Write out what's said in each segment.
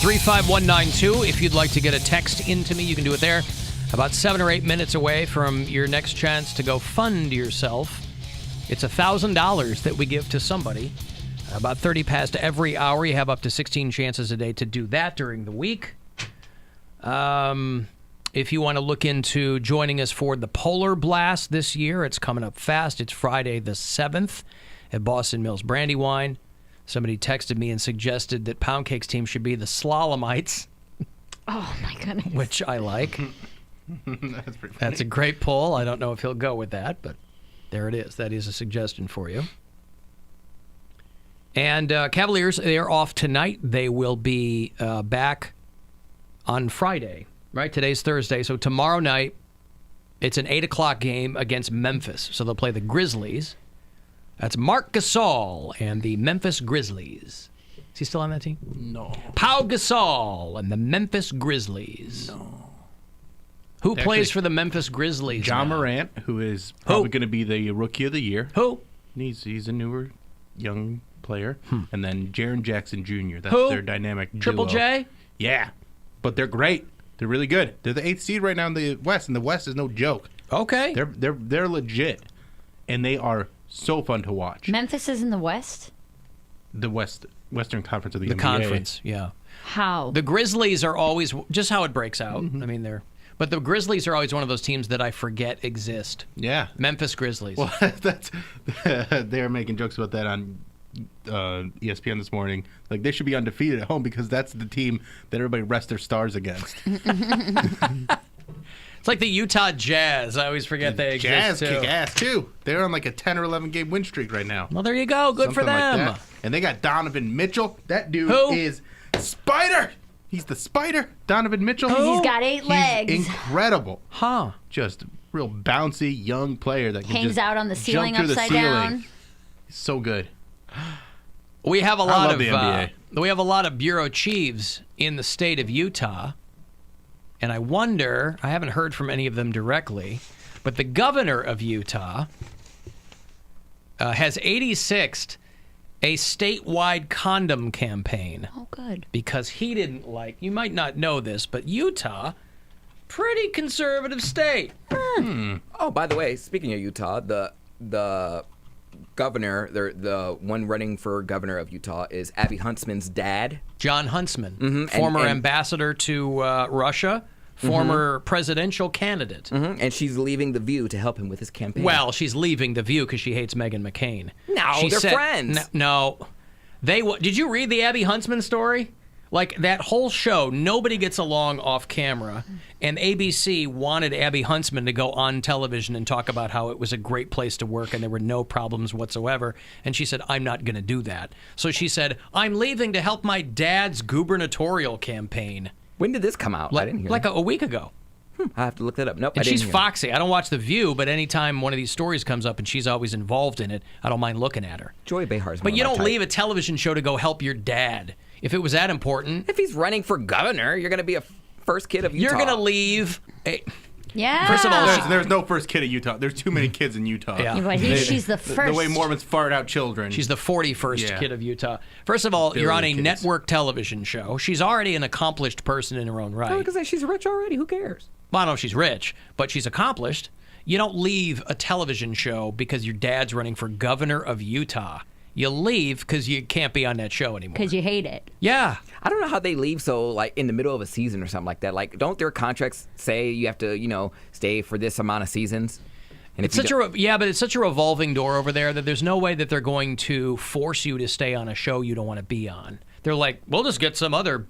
35192. If you'd like to get a text into me, you can do it there. About 7 or 8 minutes away from your next chance to go fund yourself. It's $1,000 that we give to somebody. About 30 past every hour. You have up to 16 chances a day to do that during the week. If you want to look into joining us for the Polar Blast this year, it's coming up fast. It's Friday the 7th at Boston Mills Brandywine. Somebody texted me and suggested that Poundcake's team should be the Slalomites. Oh, my goodness. Which I like. That's pretty funny. That's a great poll. I don't know if he'll go with that, but there it is. That is a suggestion for you. And Cavaliers, they're off tonight. They will be back on Friday, right? Today's Thursday. So tomorrow night, it's an 8 o'clock game against Memphis. So they'll play the Grizzlies. That's Marc Gasol and the Memphis Grizzlies. Is he still on that team? No. Pau Gasol and the Memphis Grizzlies. No. Who plays for the Memphis Grizzlies? John now? Morant, who is probably going to be the Rookie of the Year. Who? He's a newer, young player. And then Jaren Jackson Jr. That's Who? their dynamic duo. Triple J? Yeah. But they're great. They're really good. They're the 8th seed right now in the West, and the West is no joke. Okay. They're legit. And they are so fun to watch. Memphis is in the West? The Western Conference of the The NBA. conference, yeah. How? The Grizzlies are always, just how it breaks out. I mean, but the Grizzlies are always one of those teams that I forget exist. Yeah. Memphis Grizzlies. Well, they were making jokes about that on ESPN this morning. Like, they should be undefeated at home because that's the team that everybody rests their stars against. It's like the Utah Jazz. I always forget they exist, Jazz too. kick ass, too. They're on like a 10 or 11 game win streak right now. Well, there you go. Good for Something like them. that. And they got Donovan Mitchell. That dude Who? is Spider. He's the Spider. Donovan Mitchell. He's got 8 legs. He's incredible. Huh. Just a real bouncy young player that can Hangs just out on the ceiling jump through upside the ceiling. down. He's so good. We have a lot love of the NBA. We have a lot of bureau chiefs in the state of Utah, and I wonder. I haven't heard from any of them directly, but the governor of Utah has 86'd a statewide condom campaign. Oh, good. Because he didn't like. You might not know this, but Utah, pretty conservative state. Oh, by the way, speaking of Utah, the governor, the one running for governor of Utah is Abby Huntsman's dad. John Huntsman, Mhm. former And- ambassador to Russia, former presidential candidate. And she's leaving The View to help him with his campaign. Well, she's leaving The View because she hates Meghan McCain. No, She they're said- friends. No. Did you read the Abby Huntsman story? Like, that whole show, nobody gets along off camera, and ABC wanted Abby Huntsman to go on television and talk about how it was a great place to work and there were no problems whatsoever. And she said, I'm not going to do that. So she said, I'm leaving to help my dad's gubernatorial campaign. When did this come out? I didn't hear Like that. a week ago. I have to look that up. Nope, And I didn't she's hear foxy. I don't watch The View, but anytime one of these stories comes up and she's always involved in it, I don't mind looking at her. that. Joy Behar's But one you of my don't type. leave a television show to go help your dad. If it was that important, If he's running for governor, you're going to be a first kid of Utah. you're going to leave. Yeah. First of all, There's no first kid at Utah. There's too many kids in Utah. Yeah. But she's the first. The way Mormons fart out children. She's the 41st Yeah. kid of Utah. First of all, you're on a Billion kids. network television show. She's already an accomplished person in her own I was right. going to say, she's rich already. Who cares? Well, I don't know if she's rich, but she's accomplished. You don't leave a television show because your dad's running for governor of Utah. You leave because you can't be on that show anymore. Because you hate it. Yeah. I don't know how they leave so, like, in the middle of a season or something like that. Like, don't their contracts say you have to, stay for this amount of seasons? And It's such but it's such a revolving door over there that there's no way that they're going to force you to stay on a show you don't want to be on. They're like, we'll just get some other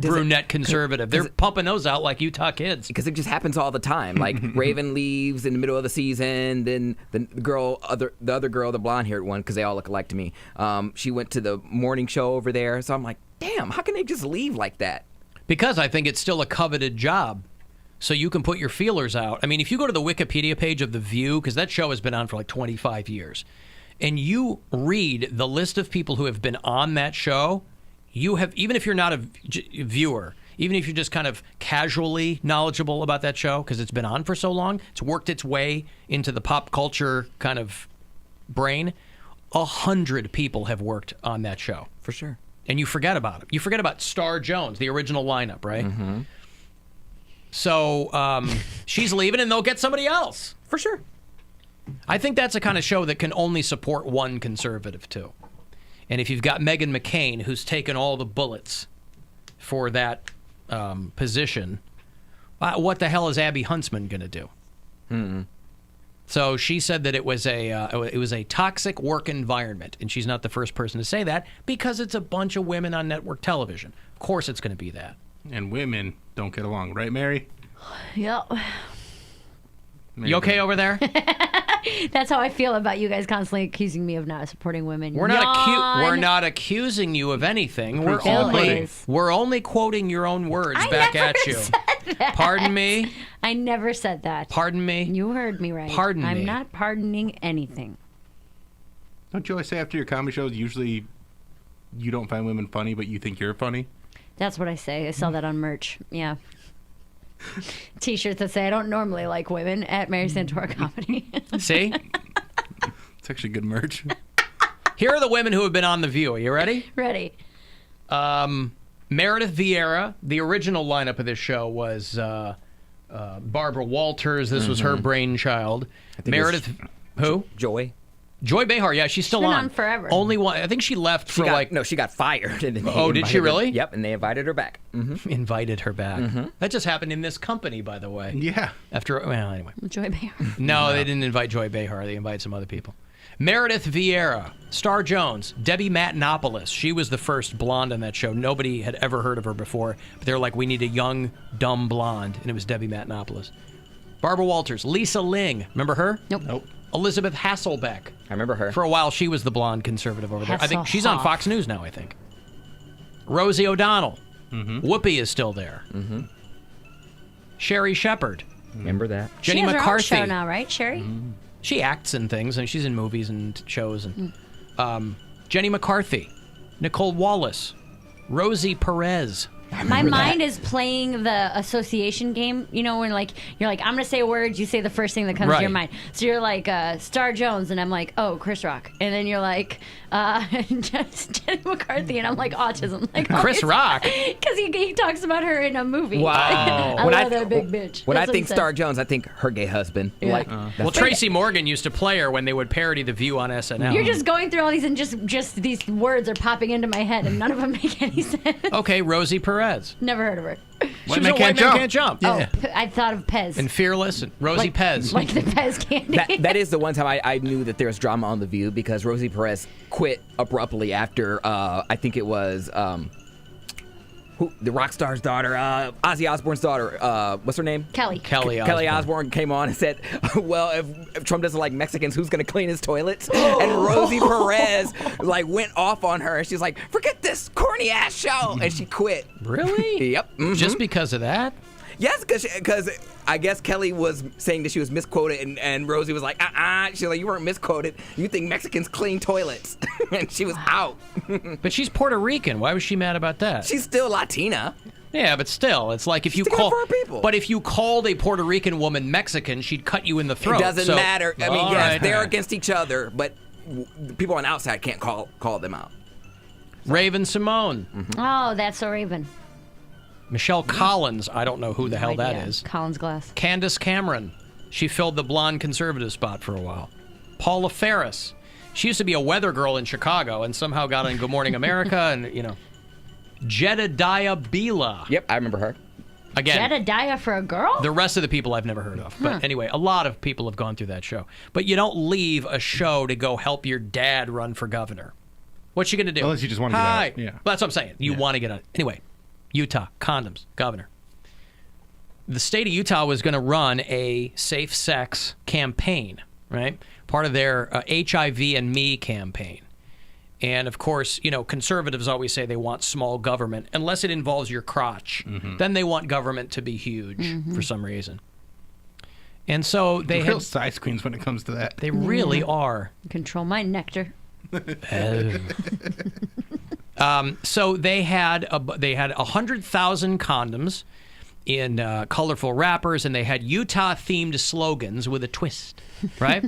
brunette conservative. They're pumping those out like Utah kids. Because it just happens all the time. Like, Raven leaves in the middle of the season, then the other girl, the blonde-haired one, because they all look alike to me, she went to the morning show over there. So I'm like, damn, how can they just leave like that? Because I think it's still a coveted job. So you can put your feelers out. I mean, if you go to the Wikipedia page of The View, because that show has been on for like 25 years, and you read the list of people who have been on that show, you have, even if you're not a viewer, even if you're just kind of casually knowledgeable about that show, because it's been on for so long, it's worked its way into the pop culture kind of brain, 100 people have worked on that show. For sure. and you forget about him. You forget about Star Jones, the original lineup, right? Mm-hmm. So she's leaving, and they'll get somebody else. For sure. I think that's a kind of show that can only support one conservative, too. And if you've got Meghan McCain, who's taken all the bullets for that position, what the hell is Abby Huntsman going to do? Mm-hmm. So she said that it was a toxic work environment, and she's not the first person to say that because it's a bunch of women on network television. Of course it's going to be that. And women don't get along, right, Mary? Yep. Mary You okay over there? That's how I feel about you guys constantly accusing me of not supporting women. We're not accusing you of anything. Bill We're only quoting your own words I back never at you. said that. Pardon me? I never said that. Pardon me? You heard me right. Pardon me. I'm not pardoning anything. Don't you always say after your comedy shows, usually you don't find women funny, but you think you're funny? That's what I say. I sell that on merch. Yeah. T-shirts that say I don't normally like women at Mary Santora Comedy. See? It's actually good merch. Here are the women who have been on The View. Are you ready? Ready. Meredith Vieira. The original lineup of this show was Barbara Walters. This was her brainchild. Meredith, who? Joy Behar, yeah, she's still been on forever. Only one. I think she left for she got fired. And did she really? Yep, and they invited her back. Mm-hmm. Invited her back. Mm-hmm. That just happened in this company, by the way. Yeah. Anyway. Joy Behar. No, they didn't invite Joy Behar. They invited some other people. Meredith Vieira, Star Jones, Debbie Matenopoulos. She was the first blonde on that show. Nobody had ever heard of her before. But they were like, we need a young, dumb blonde. And it was Debbie Matenopoulos. Barbara Walters, Lisa Ling. Remember her? Nope. Elizabeth Hasselbeck. I remember her. For a while, she was the blonde conservative over there. I think she's on Fox News now, I think. Rosie O'Donnell. Mm-hmm. Whoopi is still there. Mm-hmm. Sherry Shepherd. Remember that? Jenny she has McCarthy. Her own show now, right, Sherry? Mm-hmm. She acts in things, and she's in movies and shows. And Jenny McCarthy. Nicole Wallace. Rosie Perez. My mind is playing the association game, you know, when you're like, I'm going to say a word, you say the first thing that comes to your mind. So you're like, Star Jones, and I'm like, oh, Chris Rock. And then you're like, Jenny McCarthy, and I'm like, autism. Like, Chris Rock? Because he talks about her in a movie. Wow. I love that big bitch. When I think Star Jones, I think her gay husband. Yeah. Well, Tracy Morgan used to play her when they would parody The View on SNL. You're just going through all these, and just these words are popping into my head, and none of them make any sense. Okay, Rosie Perez. Never heard of her. She was a White Man Can't Jump. Yeah. Oh, I thought of Pez. And Fearless and Rosie Pez. Like the Pez candy. That is the one time I knew that there was drama on The View because Rosie Perez quit abruptly after, I think it was, the rock star's daughter, Ozzy Osbourne's daughter, what's her name? Kelly. Kelly Osbourne came on and said, well, if Trump doesn't like Mexicans, who's going to clean his toilets? And Rosie Perez went off on her. She's like, forget this corny ass show. And she quit. Really? Yep. Mm-hmm. Just because of that? Yes, because I guess Kelly was saying that she was misquoted, and Rosie was like, She's like, you weren't misquoted. You think Mexicans clean toilets. And she was out. But she's Puerto Rican. Why was she mad about that? She's still Latina. Yeah, but still, it's like if you call. But if you called a Puerto Rican woman Mexican, she'd cut you in the throat. It doesn't matter. I mean, yes, they're right. against each other, but people on the outside can't call them out. Raven Simone. Mm-hmm. Oh, that's so Raven. Michelle Collins. I don't know who the hell that is. Collins Glass. Candace Cameron. She filled the blonde conservative spot for a while. Paula Ferris. She used to be a weather girl in Chicago and somehow got on Good Morning America and, Jedediah Bila. Yep, I remember her. Again. Jedediah for a girl? The rest of the people I've never heard of. But anyway, a lot of people have gone through that show. But you don't leave a show to go help your dad run for governor. What's she going to do? Unless you just want to get out. Yeah. Well, that's what I'm saying. You want to get out. Anyway, Utah, condoms, governor. The state of Utah was going to run a safe sex campaign, right? Part of their HIV and Me campaign. And, of course, conservatives always say they want small government, unless it involves your crotch. Mm-hmm. Then they want government to be huge for some reason. And so they real size queens when it comes to that. They really are. Control my nectar. So they had 100,000 condoms in colorful wrappers, and they had Utah-themed slogans with a twist, right?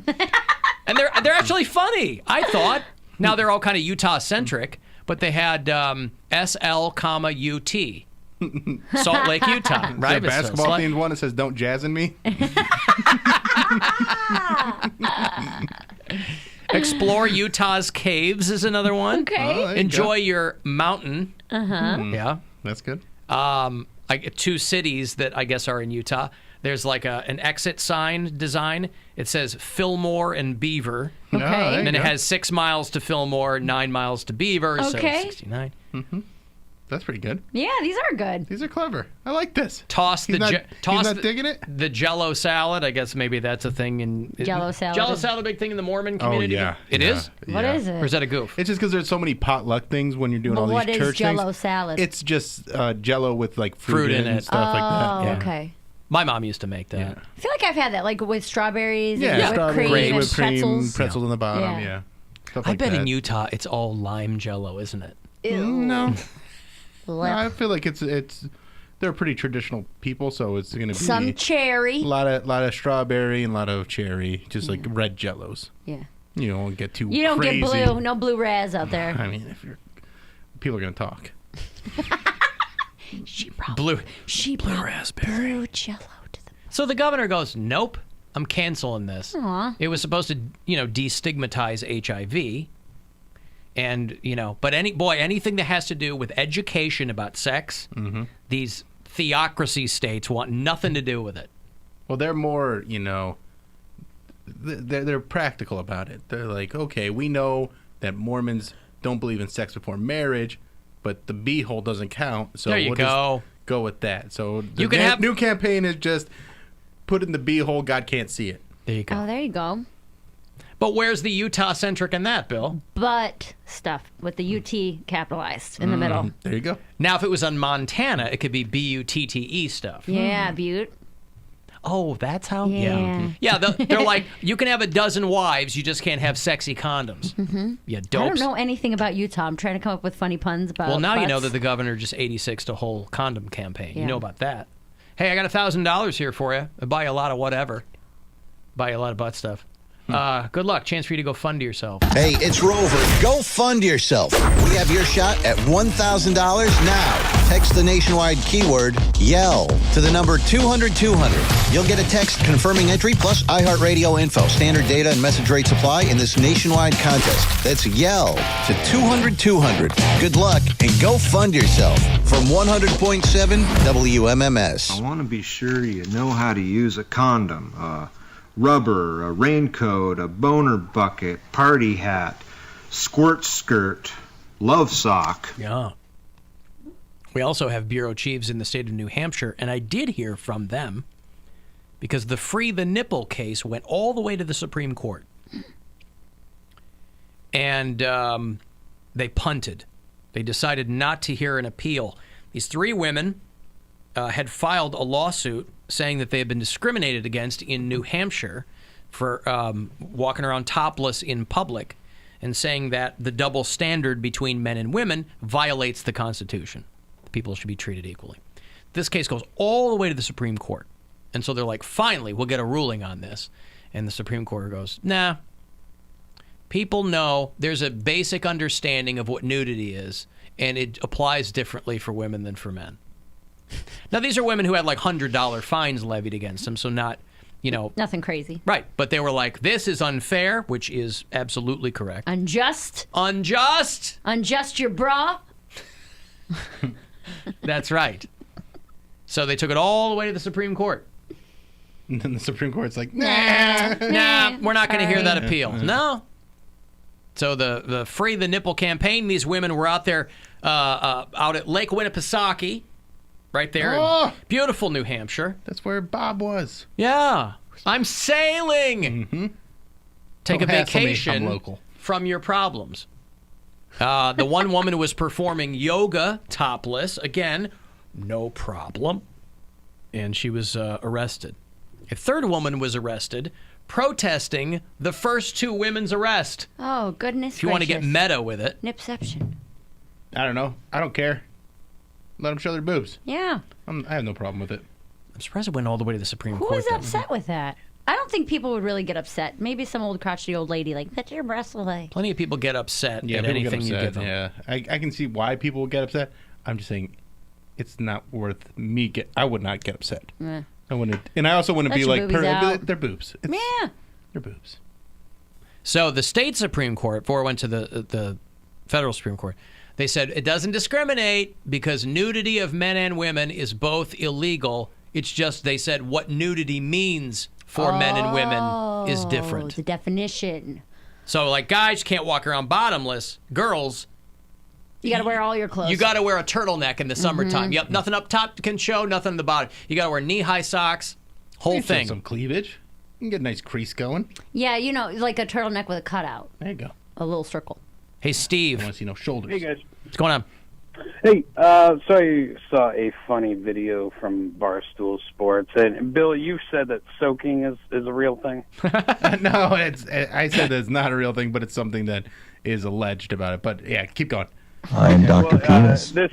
And they're actually funny, I thought. Now they're all kind of Utah-centric, But they had SL, UT. Salt Lake, Utah. Right? Is there a basketball themed one that says "Don't Jazz in Me"? Explore Utah's caves is another one. Okay. Oh, Enjoy your mountain. Yeah. That's good. I get 2 cities that I guess are in Utah. There's like an exit sign design. It says Fillmore and Beaver. Oh, there Okay. you And then it go. has 6 miles to Fillmore, 9 miles to Beaver, Okay. so 69. That's pretty good. Yeah, these are good. These are clever. I like this. Toss He's the not, je- toss he's not the, digging it? the Jello salad. I guess maybe that's a thing in Jello salad. Jello salad, a big thing in the Mormon community. Oh, yeah. It yeah, is? What yeah. is it? Or is that a goof? It's just because there's so many potluck things when you're doing Well, all these what is church Jello things. salad? It's just Jello with like fruit in in and it. stuff like that. Oh, Yeah. okay. My mom used to make that. Yeah. I feel like I've had that, like with strawberries Yeah, and whipped strawberry, cream and whipped cream, pretzels. in the bottom. Yeah. Yeah. Stuff I like bet that. in Utah it's all lime Jello, isn't it? No. Blech. I feel like it's they're pretty traditional people, so it's gonna be Some cherry. a lot of strawberry and a lot of cherry, just like red Jellos. Yeah. You don't get too You don't crazy. get blue. No blue raz out there. I mean, people are gonna talk. She brought Blue. blue raspberry. blue Jello to the. So the governor goes, "Nope, I'm canceling this." Aw. It was supposed to, destigmatize HIV, and but anything that has to do with education about sex, these theocracy states want nothing to do with it. Well, they're more, they're practical about it. They're like, okay, we know that Mormons don't believe in sex before marriage, but the beehole doesn't count. So There you we'll go. just go with that. So the You can have- new campaign is just put in the beehole. God can't see it. There you go. Oh, there you go. But where's the Utah centric in that, Bill? But stuff with the UT capitalized in the middle. There you go. Now, if it was on Montana, it could be BUTTE stuff. Yeah, Butte. Oh, that's how? Yeah. Yeah, they're like, you can have a dozen wives, you just can't have sexy condoms. Mm-hmm. Yeah, I dopes. don't know anything about Utah. I'm trying to come up with funny puns about. Well, now you know butts. that the governor just 86'd a whole condom campaign. You Yeah. know about that. Hey, I got $1,000 here for you. I'll buy you a lot of whatever. Buy you a lot of butt stuff. Good luck. Chance for you to go fund yourself. Hey, it's Rover. Go fund yourself. We have your shot at $1,000 now. Text the nationwide keyword YELL to the number 200-200. You'll get a text confirming entry plus iHeartRadio info, standard data, and message rate supply in this nationwide contest. That's YELL to 200-200. Good luck and go fund yourself. From 100.7 WMMS. I want to be sure you know how to use a condom, rubber, a raincoat, a boner bucket, party hat, squirt skirt, love sock. Yeah. We also have bureau chiefs in the state of New Hampshire, and I did hear from them because the Free the Nipple case went all the way to the Supreme Court. And they punted. They decided not to hear an appeal. These 3 women had filed a lawsuit saying that they had been discriminated against in New Hampshire for walking around topless in public and saying that the double standard between men and women violates the Constitution. People should be treated equally. This case goes all the way to the Supreme Court. And so they're like, finally, we'll get a ruling on this. And the Supreme Court goes, nah. People know there's a basic understanding of what nudity is, and it applies differently for women than for men. Now, these are women who had like $100 fines levied against them, so not, Nothing crazy. Right, but they were like, this is unfair, which is absolutely correct. Unjust. Unjust! Unjust your bra. That's right. So they took it all the way to the Supreme Court. And then the Supreme Court's like, nah. Nah, we're not going to hear that Sorry. appeal. No. So the Free the Nipple campaign, these women were out there out at Lake Winnipesaukee, right there in beautiful New Hampshire. That's where Bob was. Yeah. I'm sailing. Take Don't a hassle me, vacation I'm local. from your problems. The one woman was performing yoga topless. Again, no problem. And she was arrested. A third woman was arrested protesting the first 2 women's arrest. Oh, goodness If you want to get gracious. meta with it. Nipception. I don't know. I don't care. Let them show their boobs. Yeah. I have no problem with it. I'm surprised it went all the way to the Supreme Who Court. was though. upset with that? I don't think people would really get upset. Maybe some old crotchety old lady like, "Put your breasts away." Plenty of people get upset Yeah, at people get anything you upset, give them. Yeah, I can see why people would get upset. I'm just saying, it's not worth me I would not get upset. Eh. I wouldn't, and I also wouldn't Let be your like, boobies out. they're boobs. Yeah. They're boobs. So the state Supreme Court, before it went to the federal Supreme Court, they said it doesn't discriminate because nudity of men and women is both illegal. It's just, they said, what nudity means for men and women is different. The definition. So, like, guys can't walk around bottomless. Girls, You got to wear all your clothes. you got to wear a turtleneck in the summertime. Yep, nothing up top can show, nothing in the bottom. You got to wear knee-high socks, whole You can show thing. some cleavage. You can get a nice crease going. Yeah, like a turtleneck with a cutout, There you go. a little circle. Hey, Steve, I want to see no shoulders. Hey guys. what's going on? Hey, so I saw a funny video from Barstool Sports, and Bill, you said that soaking is a real thing. No, I said that's not a real thing, but it's something that is alleged about it. But yeah, keep going. I'm Dr. Penis. This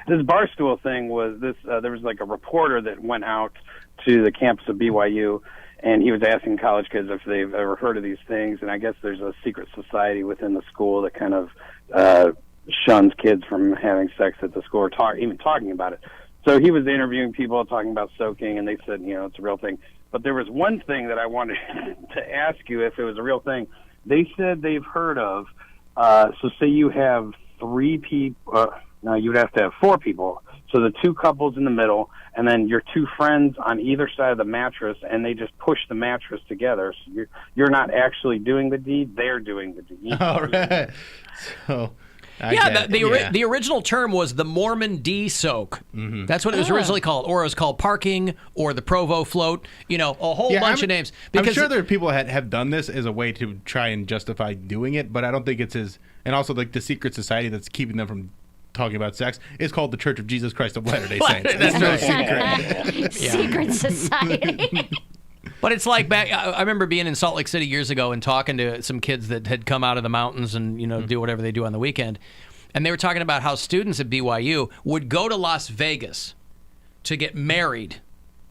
Barstool thing was this. There was like a reporter that went out to the campus of BYU, and he was asking college kids if they've ever heard of these things. And I guess there's a secret society within the school that kind of shuns kids from having sex at the school or even talking about it. So he was interviewing people talking about soaking, and they said, it's a real thing. But there was one thing that I wanted to ask you if it was a real thing. They said they've heard of, so say you have 3 people, no, you'd have to have 4 people. So the 2 couples in the middle, and then your 2 friends on either side of the mattress, and they just push the mattress together. So you're not actually doing the deed; they're doing the deed. All right. So, The original term was the Mormon D-soak. Mm-hmm. That's what it was originally called, or it was called parking, or the Provo float. A whole bunch of names. I'm sure there are people that have done this as a way to try and justify doing it, but I don't think it's as. And also, like the secret society that's keeping them from talking about sex is called the Church of Jesus Christ of Latter-day Saints. That's no right. secret. Secret society. But it's like back. I remember being in Salt Lake City years ago and talking to some kids that had come out of the mountains and do whatever they do on the weekend, and they were talking about how students at BYU would go to Las Vegas to get married,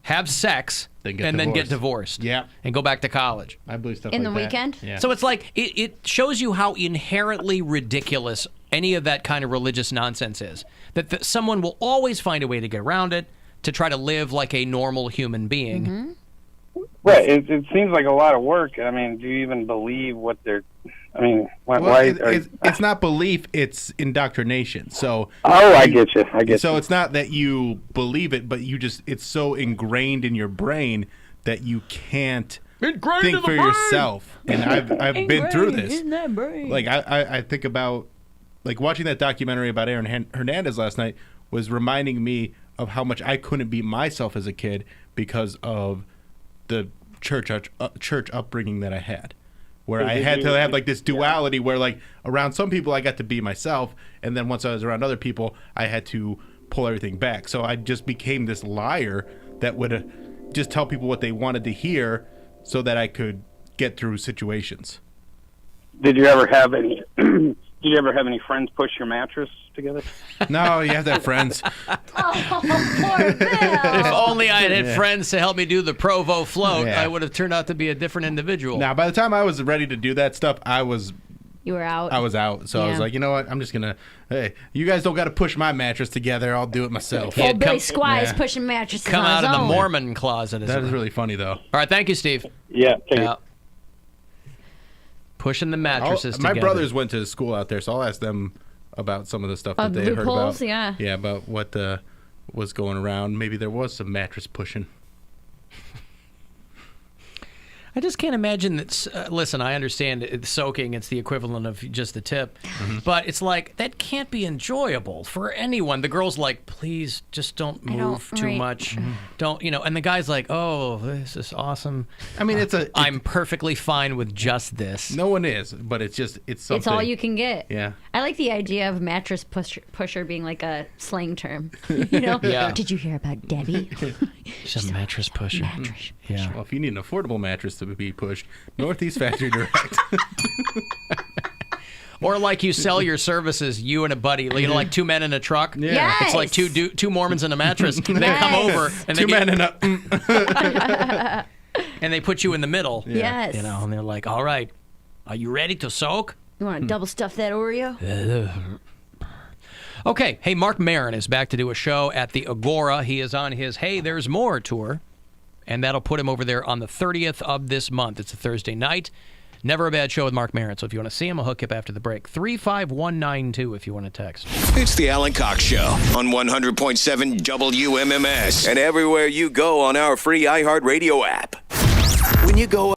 have sex, and then get divorced. Yeah, and go back to college. I believe stuff in like the that. weekend. Yeah. So it's like it shows you how inherently ridiculous any of that kind of religious nonsense is. That someone will always find a way to get around it to try to live like a normal human being. Mm-hmm. Right. It seems like a lot of work. I mean, do you even believe what they're? I mean, it's not belief; it's indoctrination. So. I get you. So it's not that you believe it, but it's so ingrained in your brain that you can't think for yourself. And I've been through this. In that brain. Like I think about like watching that documentary about Aaron Hernandez last night was reminding me of how much I couldn't be myself as a kid because of the church upbringing that I had, where I had to have like this duality where like around some people I got to be myself, and then once I was around other people I had to pull everything back. So I just became this liar that would just tell people what they wanted to hear so that I could get through situations. Did you ever have any? Did you ever have any friends push your mattress together? No, you have to have friends. Oh, poor Bill. If only I had friends to help me do the Provo float, Yeah. I would have turned out to be a different individual. Now, by the time I was ready to do that stuff, You were out. I was out. So I was Yeah. like, you know what? I'm just gonna. Hey, you guys don't got to push my mattress together. I'll do it myself. Yeah, Old Billy come- Squire's yeah. pushing mattresses Come on out his of the own. Mormon closet. That is really funny, though. All right, thank you, Steve. Yeah. Yeah. Pushing the mattresses My together. brothers went to school out there, so I'll ask them about some of the stuff that the they had heard about. loopholes, yeah. Yeah, about what was going around. Maybe there was some mattress pushing. I just can't imagine that. Listen, I understand it's soaking; it's the equivalent of just the tip, but it's like that can't be enjoyable for anyone. The girl's like, "Please, just don't move too right. much. Don't, And the guy's like, "Oh, this is awesome. I mean, I'm perfectly fine with just this." No one is, but it's something. It's all you can get. Yeah. I like the idea of mattress pusher being like a slang term. Yeah. Did you hear about Debbie? She's a mattress pusher. Mattress. Yeah. Well, if you need an affordable mattress to be pushed, Northeast Factory Direct. Or like you sell your services, you and a buddy, like 2 men in a truck. Yeah. Yes. It's like two Mormons in a mattress. They come over and Two they men get, in a. and they put you in the middle. Yes. You know, and they're like, all right, are you ready to soak? You want to double stuff that Oreo? Okay. Hey, Mark Maron is back to do a show at the Agora. He is on his Hey, There's More tour, and that'll put him over there on the 30th of this month. It's a Thursday night. Never a bad show with Mark Maron. So if you want to see him, I'll hook you up after the break. 35192 if you want to text. It's the Alan Cox Show on 100.7 WMMS and everywhere you go on our free iHeartRadio app. When you go